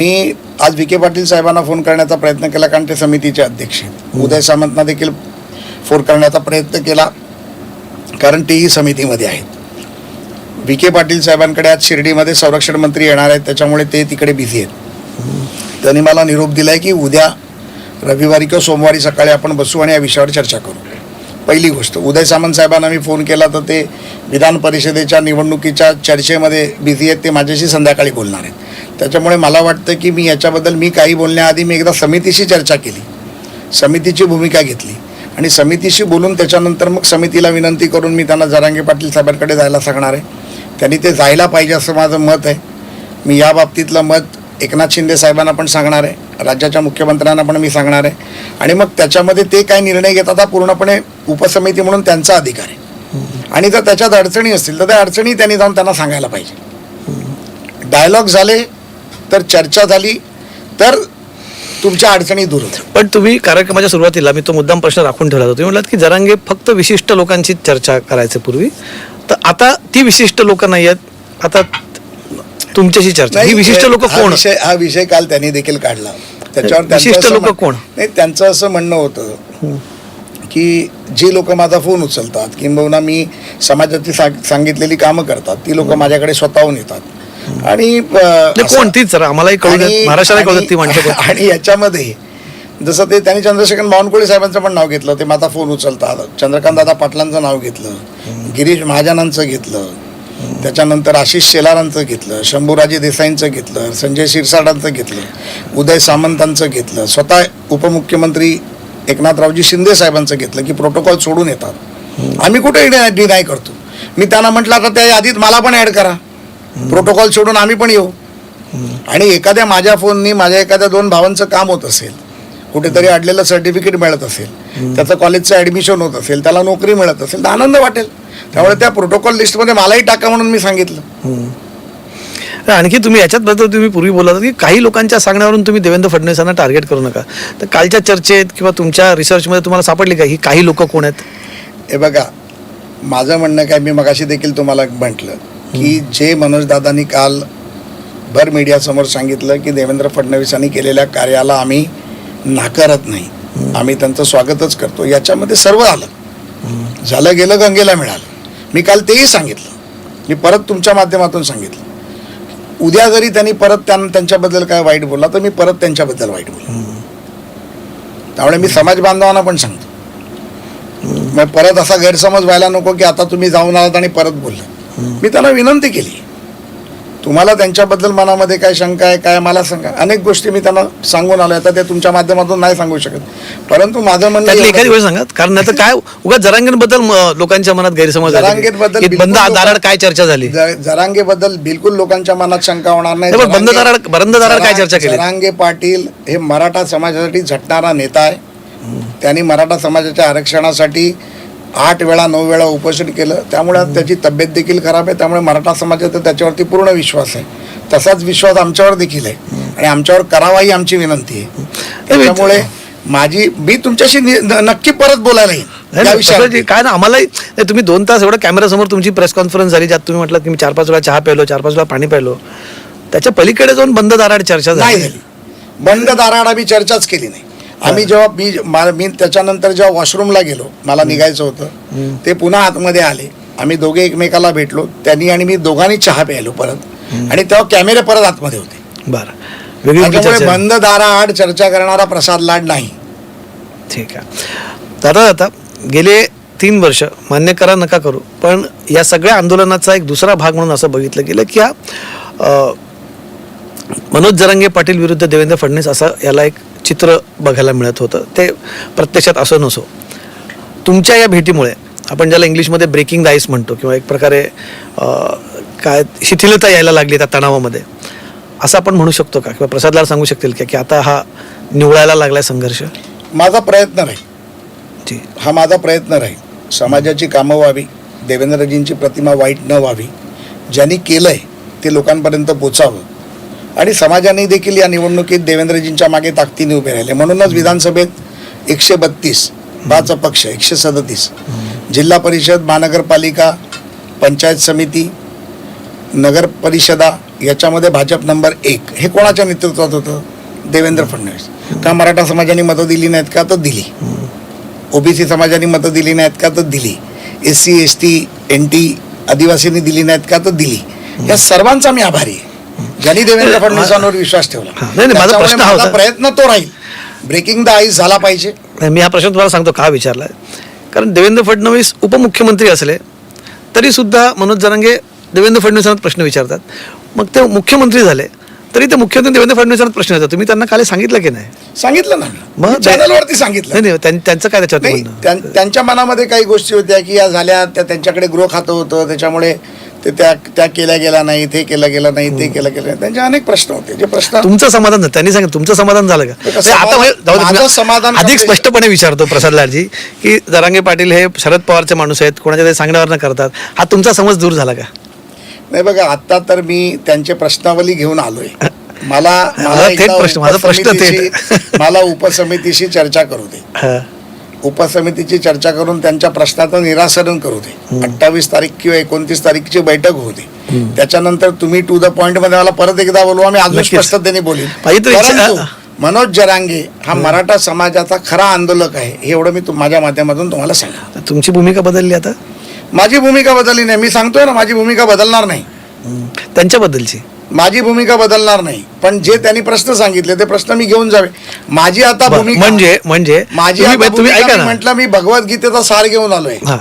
मी आज विखे पाटील साहेबांना फोन करण्याचा प्रयत्न केला, कारण ते समितीचे अध्यक्ष आहेत. उदय सामंतना देखील फोन करण्याचा प्रयत्न केला, कारण तेही समितीमध्ये आहेत. विखे पाटील साहेबांकडे आज शिर्डीमध्ये संरक्षण मंत्री येणार आहेत, त्याच्यामुळे ते तिकडे बिझी आहेत. त्यांनी मला निरोप दिला आहे की उद्या रविवारी किंवा सोमवारी सकाळी आपण बसू आणि या विषयावर चर्चा करू. पहिली गोष्ट, उदय सामंत साहेबांना मी फोन केला तर ते विधान परिषदेच्या निवडणुकीच्या चर्चेमध्ये बिझी आहेत, ते माझ्याशी संध्याकाळी बोलणार आहेत. त्याच्यामुळे मला वाटतं की मी याच्याबद्दल काही बोलण्याआधी मी एकदा समितीशी चर्चा केली, समितीची भूमिका घेतली आणि समितीशी बोलून त्याच्यानंतर मग समितीला विनंती करून मी त्यांना जरांगे पाटील साहेबांकडे जायला सांगणार आहे. त्यांनी ते जायला पाहिजे असं माझं मत आहे. मी या बाबतीतलं मत एकनाथ शिंदे साहेबांना पण सांगणार आहे, राज्याच्या मुख्यमंत्र्यांना पण मी सांगणार आहे आणि मग त्याच्यामध्ये ते काय निर्णय घेतात हा पूर्णपणे उपसमिती म्हणून त्यांचा अधिकार आहे. आणि जर त्याच्यात अडचणी असतील तर त्या अडचणी त्यांनी जाऊन त्यांना सांगायला पाहिजे. डायलॉग झाले तर चर्चा झाली तर तुमच्या अडचणी दूर होतात. पण तुम्ही कार्यक्रमाच्या सुरुवातीला मी तो मुद्दाम प्रश्न राखून ठेवला होता. तुम्ही म्हणालात की जरांगे फक्त विशिष्ट लोकांची चर्चा करायचे पूर्वी, तर आता ती विशिष्ट लोक नाही आहेत, आता तुमच्याशी चर्चा. ही विशिष्ट लोक कोण? हा विषय काल त्यांनी देखील काढला. त्याच्यावर विशिष्ट लोक कोण? नाही, त्यांचं असं म्हणणं होतं की जी लोक माझा फोन उचलतात किंबहुना मी समाजाची सांगितलेली कामं करतात ती लोक माझ्याकडे स्वतःहून येतात आणि कोणतीच सर आम्हालाही कळू देत, महाराष्ट्राला कळू देत ती माणसं. आणि याच्यामध्ये जसं ते त्यांनी चंद्रशेखर बावनकुळे साहेबांचं पण नाव घेतलं, ते माझा फोन उचलतात. चंद्रकांत दादा पाटलांचं नाव घेतलं, गिरीश महाजनांचं घेतलं, त्याच्यानंतर आशिष शेलारांचं घेतलं, शंभूराजे देसाईंचं घेतलं, संजय शिरसाटांचं घेतलं, उदय सामंतांचं घेतलं, स्वतः उपमुख्यमंत्री एकनाथरावजी शिंदे साहेबांचं घेतलं की प्रोटोकॉल सोडून येतात. आम्ही कुठे डिनाय करतो. मी त्यांना म्हटलं आता त्या यादीत मला पण ॲड करा, प्रोटोकॉल सोडून आम्ही पण येऊ. आणि एखाद्या माझ्या फोननी माझ्या एखाद्या 2 भावांचं काम होत असेल, कुठेतरी अडलेलं सर्टिफिकेट मिळत असेल, त्याचं कॉलेजचं ॲडमिशन होत असेल, त्याला नोकरी मिळत असेल तर आनंद वाटेल. त्यामुळे त्या प्रोटोकॉल लिस्टमध्ये मलाही टाका म्हणून मी सांगितलं. आणखी तुम्ही याच्यातबद्दल तुम्ही पूर्वी बोलला की काही लोकांच्या सांगण्यावरून तुम्ही देवेंद्र फडणवीसांना टार्गेट करू नका, तर कालच्या चर्चेत किंवा तुमच्या रिसर्चमध्ये तुम्हाला सापडली का ही काही लोक कोण आहेत? हे बघा, माझं म्हणणं काय, मी मगाशी देखील तुम्हाला म्हटलं की जे मनोजदादांनी काल भर मीडियासमोर सांगितलं की देवेंद्र फडणवीसांनी केलेल्या कार्याला आम्ही नाकारत नाही, आम्ही त्यांचं स्वागतच करतो, याच्यामध्ये सर्व आलं. झालं गेलं गंगेला मिळालं. मी काल तेही सांगितलं, मी परत तुमच्या माध्यमातून सांगितलं. उद्या जरी त्यांनी परत त्यांच्याबद्दल काय वाईट बोलला तर मी परत त्यांच्याबद्दल वाईट बोललो. त्यामुळे मी समाज बांधवांना पण सांगतो, मग परत असा गैरसमज व्हायला नको की आता तुम्ही जाऊन आलात आणि परत बोलला. मी त्यांना विनंती केली, तुम्हाला त्यांच्याबद्दल मनामध्ये काय शंका आहे काय मला सांगा. अनेक गोष्टी मी त्यांना सांगून आलो, आता ते तुमच्या माध्यमातून नाही सांगू शकत, परंतु माझं म्हणणं एखादी गोष्ट सांगा, कारण आता काय उगाच जरांगेबद्दल लोकांच्या मनात गैरसमज, जरांगेबद्दल बंद दाराड काय चर्चा झाली? जरांगेबद्दल बिलकुल लोकांच्या मनात शंका होणार नाही. बंद दाराड काय चर्चा केली? जरांगे पाटील हे मराठा समाजासाठी झटणारा नेता आहे. त्यांनी मराठा समाजाच्या आरक्षणासाठी 8 वेळा 9 वेळा उपोषण केलं, त्यामुळे त्याची तब्येत देखील खराब आहे. त्यामुळे मराठा समाजाचा त्याच्यावरती पूर्ण विश्वास आहे. तसाच विश्वास आमच्यावर देखील आहे आणि आमच्यावर करावाही आमची विनंती आहे. त्यामुळे मी तुमच्याशी नक्की परत बोलायला येईल. काय ना, आम्हालाही तुम्ही 2 तास एवढं कॅमेऱ्यासमोर तुमची प्रेस कॉन्फरन्स झाली, ज्यात तुम्ही म्हटलं की मी 4-5 वेळा चहा प्यायलो, 4-5 वेळा पाणी प्यायलो, त्याच्या पलीकडे जाऊन बंद दाराड चर्चा झाली. बंद दाराड आम्ही चर्चाच केली नाही. आम्ही जेव्हा मी त्याच्यानंतर जेव्हा वॉशरूमला गेलो, मला निघायचं होतं, ते पुन्हा आतमध्ये आले, आम्ही दोघे एकमेकाला भेटलो, त्यांनी आणि मी दोघांनी चहा प्यायलो परत, आणि तेव्हा कॅमेरे परत आतमध्ये होते. बरं, त्यामुळे बंद दाराआड चर्चा करणारा प्रसाद लाड नाही. ठीक आहे. आता गेले 3 वर्ष मान्य करा नका करू, पण या सगळ्या आंदोलनाचा एक दुसरा भाग म्हणून असं बघितलं गेलं की मनोज जरांगे पाटील विरुद्ध देवेंद्र फडणवीस असं याला एक चित्र बघायला मिळत होतं. ते प्रत्यक्षात असं नसो. तुमच्या या भेटीमुळे आपण ज्याला इंग्लिशमध्ये ब्रेकिंग द आईस म्हणतो, किंवा एक प्रकारे काय शिथिलता यायला लागली त्या तणावामध्ये, असं आपण म्हणू शकतो का? किंवा प्रसादला सांगू शकतील का की आता हा निवळायला लागलाय संघर्ष? माझा प्रयत्न राहील, हा माझा प्रयत्न राहील. समाजाची कामं व्हावी, देवेंद्रजींची प्रतिमा वाईट न व्हावी, ज्यांनी केलंय ते लोकांपर्यंत पोचावं, आणि समाजाने देखील या निवडणुकीत देवेंद्रजींच्या मागे ताकदीने उभे राहिले. म्हणूनच विधानसभेत 132, 5 अपक्ष 137, जिल्हा परिषद, महानगरपालिका, पंचायत समिती, नगर परिषदा याच्यामध्ये भाजप नंबर 1 हे कोणाच्या नेतृत्वात होतं? देवेंद्र फडणवीस. का मराठा समाजाने मतं दिली नाहीत का? तर दिली. ओबीसी समाजाने मतं दिली नाहीत का? तर दिली. SC ST NT आदिवासींनी दिली नाहीत का? तर दिली. या सर्वांचा मी आभारी आहे ज्यांनी देवेंद्र फडणवीसांवर विश्वास ठेवला. नाही, माझा त्याच्यामुळे प्रश्न माझा होता प्रयत्न तो राहील. ब्रेकिंग द आईस झाला पाहिजे. मी हा प्रश्न तुम्हाला सांगतो का विचारला कारण देवेंद्र फडणवीस उपमुख्यमंत्री असले तरी सुद्धा मनोज जरांगे देवेंद्र फडणवीसांना प्रश्न विचारतात. मग ते मुख्यमंत्री झाले तरी ते मुख्यमंत्री देवेंद्र फडणवीसांना प्रश्न विचारतात. तुम्ही त्यांना काल सांगितलं की नाही? सांगितलं ना मग मी चॅनलवरती सांगितलं. नाही त्यांचं काय त्याच्यात नाही म्हणणं? त्यांच्या मनामध्ये काही गोष्टी होत्या की या झाल्या, त्या त्यांच्याकडे गृह खातं होतं त्याच्यामुळे ते त्या केल्या गेला नाही, ते केलं गेलं नाही, ते केलं गेलं नाही. त्यांचे अनेक प्रश्न होते जे प्रश्न. तुमचं समाधान झालं त्यांनी सांगितलं तुमचं समाधान झालं का? कसं आता माझं समाधान अधिक कसं- स्पष्टपणे विचारतो प्रसाद लाडजी की जरांगे पाटील हे शरद पवारचे माणूस आहेत, कोणाच्या तरी सांगण्यावर करतात. हा तुमचा समज दूर झाला का? नाही बघा, आता तर मी त्यांचे प्रश्नावली घेऊन आलोय. मला थेट एकदा प्रश्न, माझा प्रश्न थेट. मला उपसमितीशी चर्चा करू दे. हा. उपसमितीची चर्चा करून त्यांच्या प्रश्नाचं निराकरण करू दे. 28 तारीख किंवा 29 तारीखची बैठक होऊ दे. त्याच्यानंतर तुम्ही टू द पॉइंट मध्ये मला परत एकदा बोलवा, मी अजून नक्कीच. स्पष्टतेने बोलीन. माझी तर इच्छा- परंतु मनोज जरांगे हा मराठा समाजाचा खरा आंदोलक आहे हे एवढं मी माझ्या माध्यमातून तुम्हाला सांगा. तुमची भूमिका बदलली आता? माझी भूमिका बदलली नाही. मी सांगतोय ना, माझी भूमिका बदलणार नाही. त्यांच्याबद्दलची माझी भूमिका बदलणार नाही. पण जे त्यांनी प्रश्न सांगितले ते प्रश्न मी घेऊन जावे. माझी आता भूमिका म्हणजे माझी तुम्ही- आता तुम्ही भूमिका ऐका मी ना. म्हटलं मी भगवद्गीतेचा सार घेऊन आलोय. हा.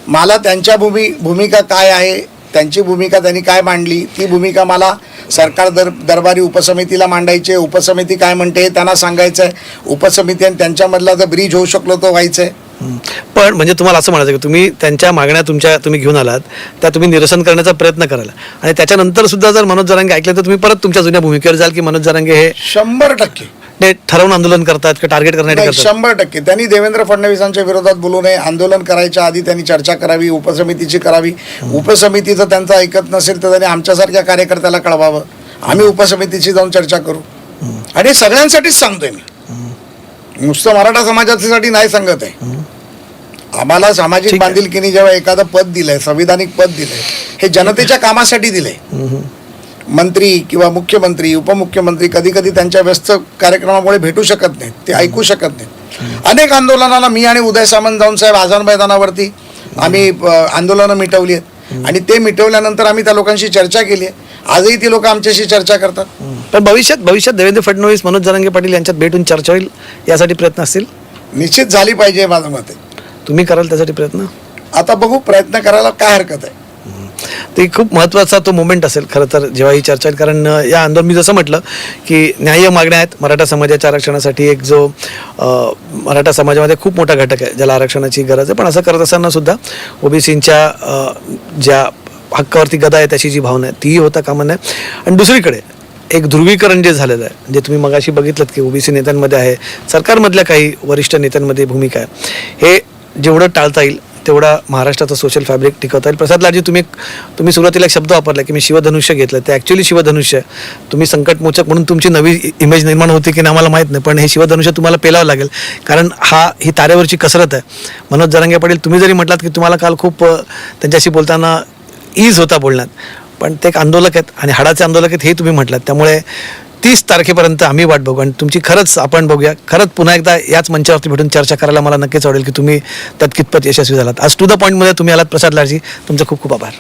मला त्यांच्या भूमिका काय आहे, त्यांची भूमिका त्यांनी काय मांडली, ती भूमिका मला सरकार दरबारी उपसमितीला मांडायची. उपसमिती काय म्हणते हे त्यांना सांगायचं आहे. उपसमिती आणि त्यांच्यामधला जर ब्रिज होऊ शकलो तो व्हायचंय. पण म्हणजे तुम्हाला असं म्हणायचं की तुम्ही त्यांच्या मागण्या तुम्ही घेऊन आलात त्या तुम्ही निरसन करण्याचा प्रयत्न कराल आणि त्याच्यानंतर सुद्धा जर मनोज जरांगे ऐकलं तर तुम्ही परत तुमच्या जुन्या भूमिकेवर जाल की मनोज जरांगे हे 100% ठरवून आंदोलन करतात की टार्गेट करण्यासाठी नाही, करतात? 100% त्यांनी देवेंद्र फडणवीसांच्या विरोधात बोलू नये. आंदोलन करायच्या आधी त्यांनी चर्चा करावी, उपसमितीची करावी. उपसमितीचं त्यांचं ऐकत नसेल तर त्यांनी आमच्यासारख्या कार्यकर्त्याला कळवावं. आम्ही उपसमितीची जाऊन चर्चा करू. आणि हे सगळ्यांसाठीच सांगतोय मी, नुसतं मराठा समाजासाठी नाही सांगत आहे. आम्हाला सामाजिक ठीक आहे. बांधिलकीने जेव्हा एखादं पद दिलंय, संविधानिक पद दिलंय, हे जनतेच्या कामासाठी दिलंय. मंत्री किंवा मुख्यमंत्री उपमुख्यमंत्री कधी कधी त्यांच्या व्यस्त कार्यक्रमामुळे भेटू शकत नाहीत, ते ऐकू शकत नाहीत. अनेक आंदोलनाला मी आणि उदय सामंत जाऊन साहेब आझाद मैदानावरती आम्ही आंदोलनं मिटवली आहेत आणि ते मिटवल्यानंतर आम्ही त्या लोकांशी चर्चा केली आहे. आजही ती लोक आमच्याशी चर्चा करतात. पण भविष्यात देवेंद्र फडणवीस मनोज जरांगे पाटील यांच्यात भेटून चर्चा होईल यासाठी प्रयत्न असतील? निश्चित झाली पाहिजे माझं मत आहे. तुम्ही कराल त्यासाठी प्रयत्न? आता बघू, प्रयत्न करायला काय हरकत आहे. ते खूप महत्त्वाचा तो मोमेंट असेल खरं तर जेव्हा ही चर्चा होईल. कारण या आंदोलन मी जसं म्हटलं की न्याय्य मागण्या आहेत मराठा समाजाच्या आरक्षणासाठी. एक जो मराठा समाजामध्ये खूप मोठा घटक आहे ज्याला आरक्षणाची गरज आहे. पण असं करत असताना सुद्धा ओबीसींच्या ज्या हक्कावरती गदा आहे त्याची जी भावना आहे तीही होता कामा नये. आणि दुसरीकडे एक ध्रुवीकरण जे झालेलं आहे, जे तुम्ही मगाशी बघितलं की ओबीसी नेत्यांमध्ये आहे, सरकारमधल्या काही वरिष्ठ नेत्यांमध्ये भूमिका आहे, हे जेवढं टाळता येईल तेवढा महाराष्ट्राचं सोशल फॅब्रिक टिकवता येईल. प्रसाद लाडजी, तुम्ही सुरुवातीला एक शब्द वापरला की मी शिवधनुष्य घेतलं. ते ॲक्च्युली शिवधनुष्य तुम्ही संकटमोचक म्हणून तुमची नवी इमेज निर्माण होते की नाही आम्हाला माहीत नाही, पण हे शिवधनुष्य तुम्हाला पेलावं लागेल कारण ही तारेवरची कसरत आहे. मनोज जरांगे पाटील, तुम्ही जरी म्हटलात की तुम्हाला काल खूप त्यांच्याशी बोलताना ईज होता बोलण्यात, पण ते एक आंदोलक आहेत आणि हाडाचे आंदोलक आहेत हे तुम्ही म्हटलात. त्यामुळे 30 तारखेपर्यंत आम्ही वाट बघू आणि तुमची खरंच आपण बघूया. खरंच पुन्हा एकदा याच मंचावरती भेटून चर्चा करायला मला नक्कीच आवडेल की तुम्ही त्यात कितपत यशस्वी झालात. आज टू द पॉईंटमध्ये तुम्ही आलात प्रसाद लाडजी, तुमचं खूप खूप आभार.